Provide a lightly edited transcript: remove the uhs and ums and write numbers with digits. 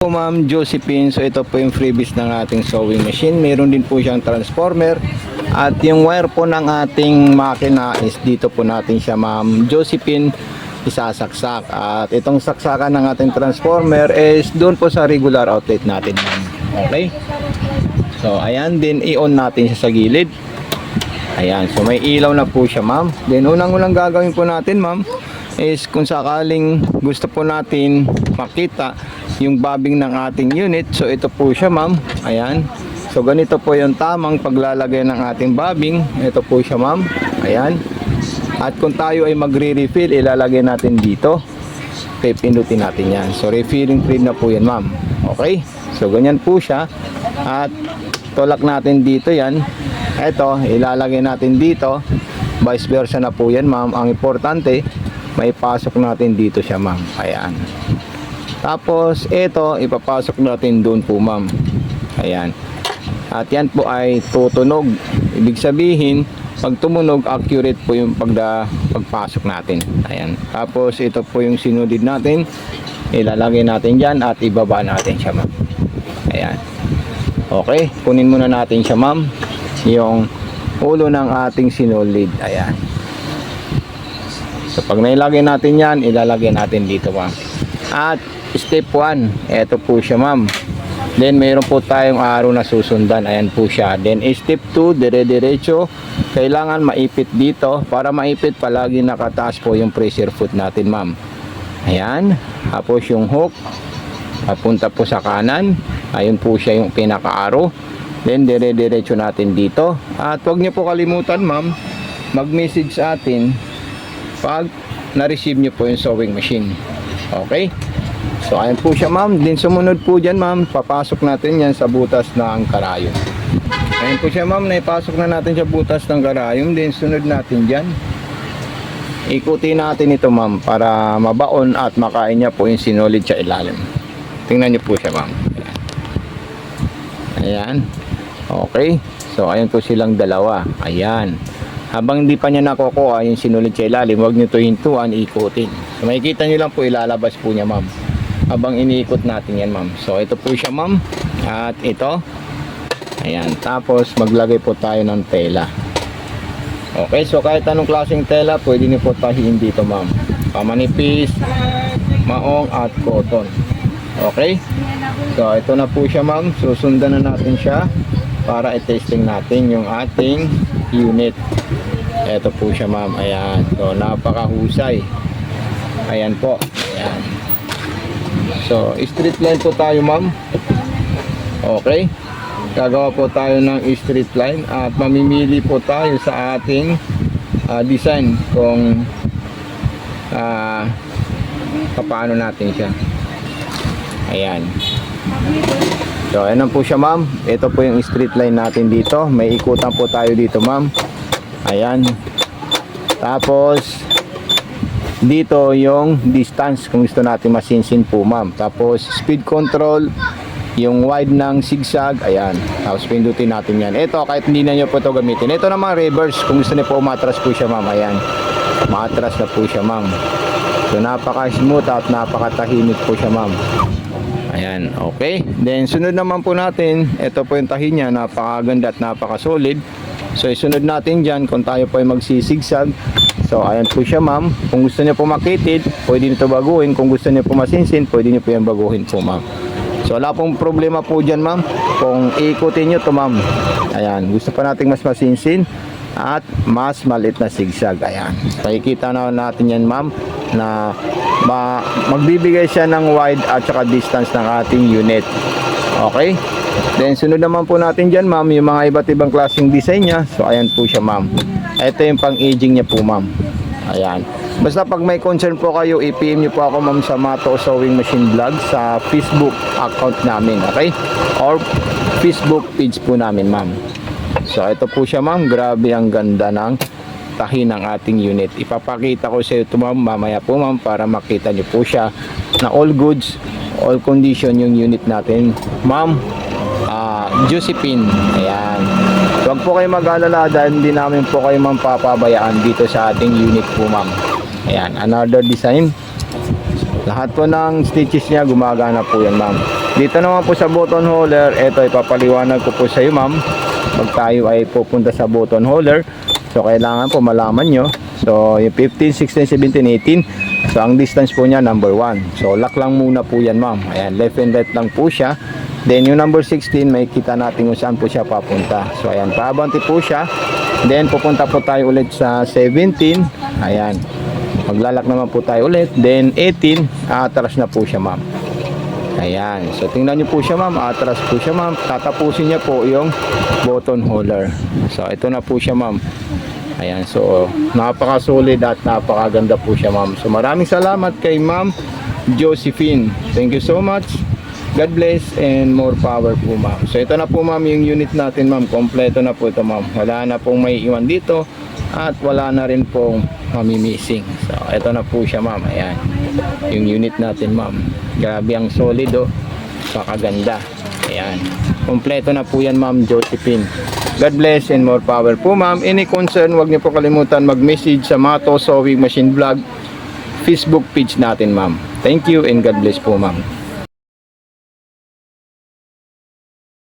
Po Ma'am Josephine, so ito po yung freebies ng ating sewing machine. Meron din po siyang transformer at yung wire po ng ating makina is dito po natin siya Ma'am Josephine isasaksak. At itong saksakan ng ating transformer is doon po sa regular outlet natin Ma'am. Okay? So ayan din, i-on natin siya sa gilid. Ayan, so may ilaw na po siya Ma'am. Then unang-unang gagawin po natin Ma'am is kung sakaling gusto po natin makita yung bobbing ng ating unit, so ito po siya Ma'am. Ayan, so ganito po yung tamang paglalagay ng ating bobbing. Ito po siya Ma'am. Ayan, at kung tayo ay magre-refill, ilalagay natin dito, pipindutin natin yan. So refilling frame na po yan Ma'am. Okay, so ganyan po siya. At tulak natin dito yan. Ito, ilalagay natin dito, vice versa na po yan Ma'am. Ang importante, may pasok natin dito siya Ma'am. Ayan, tapos ito ipapasok natin doon po Ma'am. Ayan, at yan po ay tutunog. Ibig sabihin pag tumunog, accurate po yung pagpasok natin. Ayan, tapos ito po yung sinudid natin, ilalagay natin dyan at ibaba natin siya Ma'am. Ayan, okay, kunin muna natin siya Ma'am, yung ulo ng ating sinulid. Ayan, so pag nailagay natin yan, ilalagay natin dito Ma'am. At step 1, ito po siya Ma'am. Then mayroon po tayong arrow na susundan. Ayan po siya. Then step 2, dire-diretso. Kailangan maipit dito. Para maipit, palagi nakataas po yung pressure foot natin Ma'am. Ayan, tapos yung hook papunta po sa kanan. Ayun po siya yung pinaka-arrow. Then dire-diretso natin dito. At huwag niyo po kalimutan Ma'am, mag-message sa atin pag na-receive niyo po yung sewing machine. Okay, so ayan po siya Ma'am. Din sumunod po dyan Ma'am, papasok natin yan sa butas ng karayom. Ayan po siya Ma'am, naipasok na natin sa butas ng karayom. Din sunod natin dyan, ikutin natin ito Ma'am para mabaon at makain niya po yung sinulid sa ilalim. Tingnan niyo po siya Ma'am. Ayan, okay, so ayan po silang dalawa. Ayan, habang hindi pa niya nakukuha yung sinulid sa ilalim, huwag nyo ito hintuan, ikutin. So makikita nyo lang po, ilalabas po niya Ma'am habang iniikot natin yan Ma'am. So ito po siya Ma'am. At ito, ayan, tapos maglagay po tayo ng tela. Okay, so kahit anong klaseng tela pwede nyo po tahiin dito Ma'am. Pamanipis, maong at cotton. Okay, so ito na po siya Ma'am. Susundan na natin siya para i-testing natin yung ating unit. Ito po siya Ma'am. Ayan, so napakahusay. Ayan po. Ayan, so straight line po tayo Ma'am. Okay, gagawa po tayo ng straight line at mamimili po tayo sa ating design kung paano natin siya. Ayan, so ayan po siya Ma'am. Ito po yung straight line natin dito. May ikutan po tayo dito Ma'am. Ayan, tapos dito yung distance kung gusto natin masinsin po Ma'am. Tapos speed control, yung wide ng zigzag. Ayan, tapos pindutin natin yan. Ito kahit hindi na nyo po ito gamitin. Ito naman reverse, kung gusto nyo po umatras po siya Ma'am. Ayan, maatras na po siya Ma'am. So napaka smooth at napakatahimik po siya Ma'am. Ayan, okay. Then sunod naman po natin, ito po yung tahi niya, napakaganda at napaka-solid. So isunod natin dyan kung tayo po ay magsisigsag. So ayan po siya Ma'am. Kung gusto niyo po makitid, pwede nito baguhin. Kung gusto niyo po masinsin, pwede niyo po yung baguhin po Ma'am. So wala pong problema po dyan Ma'am kung iikutin niyo to Ma'am. Ayan, gusto pa natin mas masinsin at mas maliit na sigsag. Ayan, makikita na natin yan Ma'am na magbibigay siya ng wide at saka distance ng ating unit. Okay, then sunod naman po natin dyan Ma'am yung mga iba't ibang klaseng design niya. So ayan po siya Ma'am. Ito yung pang-aging niya po Ma'am. Ayan, basta pag may concern po kayo, i-PM nyo po ako Ma'am sa Mato Sewing Machine Vlog sa Facebook account namin. Okay, or Facebook page po namin Ma'am. So ito po siya Ma'am. Grabe ang ganda ng tahi ng ating unit. Ipapakita ko sa ito Ma'am mamaya po Ma'am para makita nyo po siya na all goods, all condition yung unit natin Ma'am Josephine. Ayan, huwag po kayo mag-alala dahil hindi namin po kayo papabayaan dito sa ating unit po Ma'am. Ayan, another design. Lahat po ng stitches niya gumagana po yan, ma'am. Dito naman po sa button holder, ito ipapaliwanag ko po sa iyo, ma'am. Pag tayo ay pupunta sa button holder, so kailangan po malaman nyo. So yung 15, 16, 17, 18. So ang distance po niya number 1. So lock lang muna po yan, ma'am. Ayan, left and right lang po siya. Then yung number 16, may kita natin kung saan po siya papunta. So ayan, paabante po siya. Then pupunta po tayo ulit sa 17. Ayan. Maglalak naman po tayo ulit. Then 18, aatras na po siya, ma'am. Ayan. So tingnan niyo po siya, ma'am. Aatras po siya, ma'am. Tatapusin niya po yung button holder. So ito na po siya, ma'am. Ayan. So napaka-solid at napakaganda po siya, ma'am. So maraming salamat kay Ma'am Josephine. Thank you so much. God bless and more power po, ma'am. So ito na po, ma'am, yung unit natin, ma'am. Kompleto na po ito, ma'am. Wala na pong may iwan dito at wala na rin pong mamimissing. So ito na po siya, ma'am. Ayan. Yung unit natin, ma'am. Grabe ang solid, oh. Pakaganda. Ayan. Kompleto na po yan, Ma'am Josephine. God bless and more power po, ma'am. Any concern, huwag niyo po kalimutan mag-message sa Mato Sewing Machine Vlog Facebook page natin, ma'am. Thank you and God bless po, ma'am.